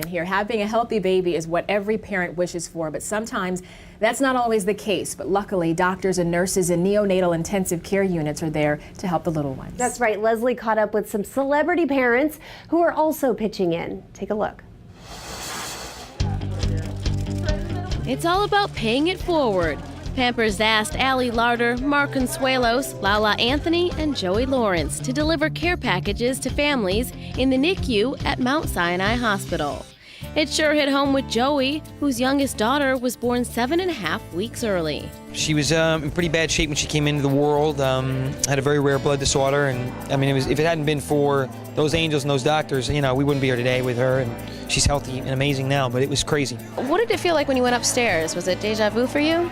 Here, having a healthy baby is what every parent wishes for, but sometimes that's not always the case. But luckily, doctors and nurses in neonatal intensive care units are there to help the little ones. That's right. Leslie caught up with some celebrity parents who are also pitching in. Take a look. It's all about paying it forward. Pampers asked Allie Larter, Mark Consuelos, Lala Anthony, and Joey Lawrence to deliver care packages to families in the NICU at Mount Sinai Hospital. It sure hit home with Joey, whose youngest daughter was born 7.5 weeks early. She was in pretty bad shape when she came into the world, had a very rare blood disorder, and I mean, if it hadn't been for those angels and those doctors, you know, we wouldn't be here today with her, and she's healthy and amazing now, but it was crazy. What did it feel like when you went upstairs? Was it deja vu for you?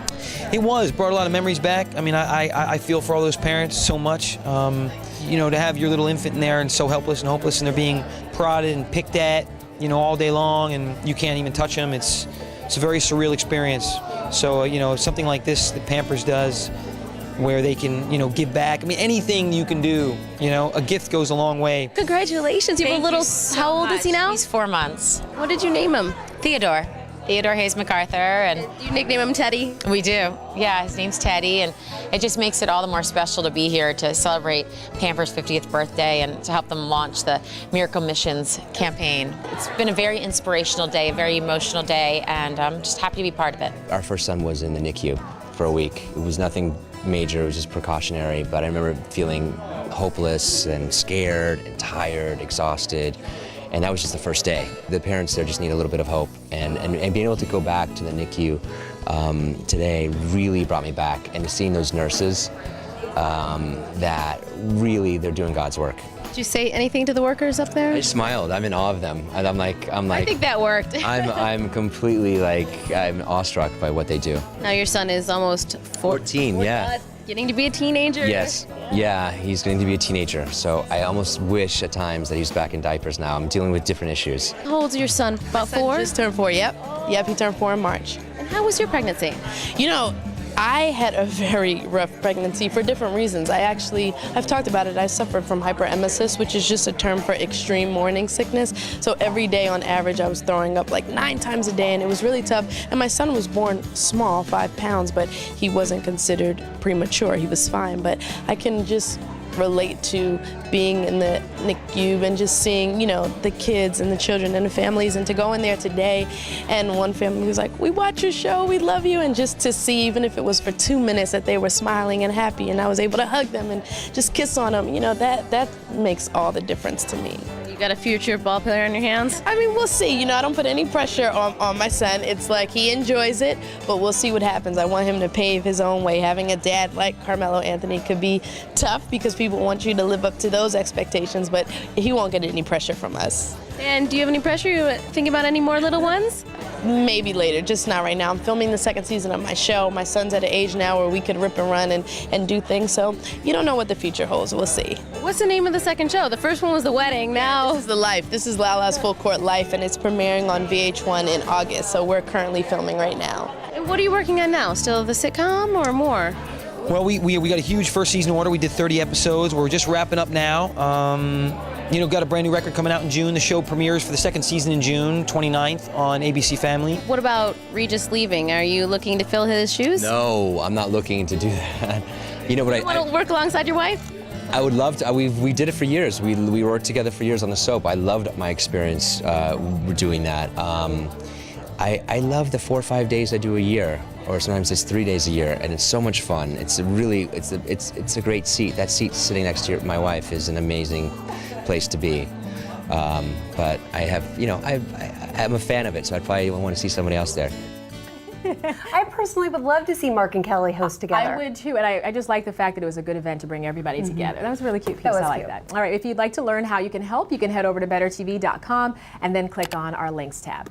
It was, brought a lot of memories back. I mean, I feel for all those parents so much. You know, to have your little infant in there and so helpless and hopeless, and they're being prodded and picked at, you know, all day long, and you can't even touch them. It's a very surreal experience. So, you know, something like this that Pampers does, where they can, you know, give back. I mean, anything you can do, you know, a gift goes a long way. Congratulations, you have a little, how old is he now? He's 4 months. What did you name him? Theodore Hayes MacArthur, and You nickname him Teddy? we do. Yeah, his name's Teddy, and it just makes it all the more special to be here to celebrate Pampers' 50th birthday and to help them launch the Miracle Missions campaign. It's been a very inspirational day, a very emotional day, and I'm just happy to be part of it. Our first son was in the NICU for a week. It was nothing major, it was just precautionary, but I remember feeling hopeless and scared and tired, exhausted. And that was just the first day. The parents there just need a little bit of hope. And being able to go back to the NICU today really brought me back. And seeing those nurses, that really, they're doing God's work. Did you say anything to the workers up there? I just smiled. I'm in awe of them. I'm like. I think that worked. I'm completely I'm awestruck by what they do. Now your son is almost 14, yeah. Getting to be a teenager. Yes, yeah, he's going to be a teenager. So I almost wish at times that he was back in diapers now. I'm dealing with different issues. How old is your son? About 4? Just turned 4, yep. Yep, he turned 4 in March. And how was your pregnancy? You know, I had a very rough pregnancy for different reasons. I've talked about it, I suffered from hyperemesis, which is just a term for extreme morning sickness. So every day on average I was throwing up like 9 times a day, and it was really tough. And my son was born small, 5 pounds, but he wasn't considered premature. He was fine, but I can just relate to being in the NICU and just seeing, you know, the kids and the children and the families, and to go in there today and one family was like, we watch your show, we love you, and just to see, even if it was for 2 minutes, that they were smiling and happy and I was able to hug them and just kiss on them, you know, that makes all the difference to me. You got a future ball player on your hands? I mean, we'll see. You know, I don't put any pressure on my son. It's like he enjoys it, but we'll see what happens. I want him to pave his own way. Having a dad like Carmelo Anthony could be tough because people want you to live up to those expectations, but he won't get any pressure from us. And do you have any pressure? You thinking about any more little ones? Maybe later, just not right now. I'm filming the 2nd season of my show. My son's at an age now where we could rip and run and do things, so you don't know what the future holds. We'll see. What's the name of the second show? The first one was The Wedding. Now This is The Life. This is Lala's Full Court Life, and it's premiering on VH1 in August, so we're currently filming right now. And what are you working on now? Still the sitcom or more? Well, we got a huge first season order. We did 30 episodes. We're just wrapping up now. You know, got a brand new record coming out in June. The show premieres for the 2nd season in June 29th on ABC Family. What about Regis leaving? Are you looking to fill his shoes? No, I'm not looking to do that. You know what You want to work alongside your wife? I would love to. We did it for years. We worked together for years on the soap. I loved my experience doing that. I love the 4 or 5 days I do a year, or sometimes it's 3 days a year, and it's so much fun. It's a great seat. That seat sitting next to my wife is an amazing place to be. But I have, you know, I'm a fan of it, so I'd probably want to see somebody else there. I personally would love to see Mark and Kelly host together. I would too, and I just like the fact that it was a good event to bring everybody together. That was a really cute piece. I like that. All right, if you'd like to learn how you can help, you can head over to bettertv.com and then click on our links tab.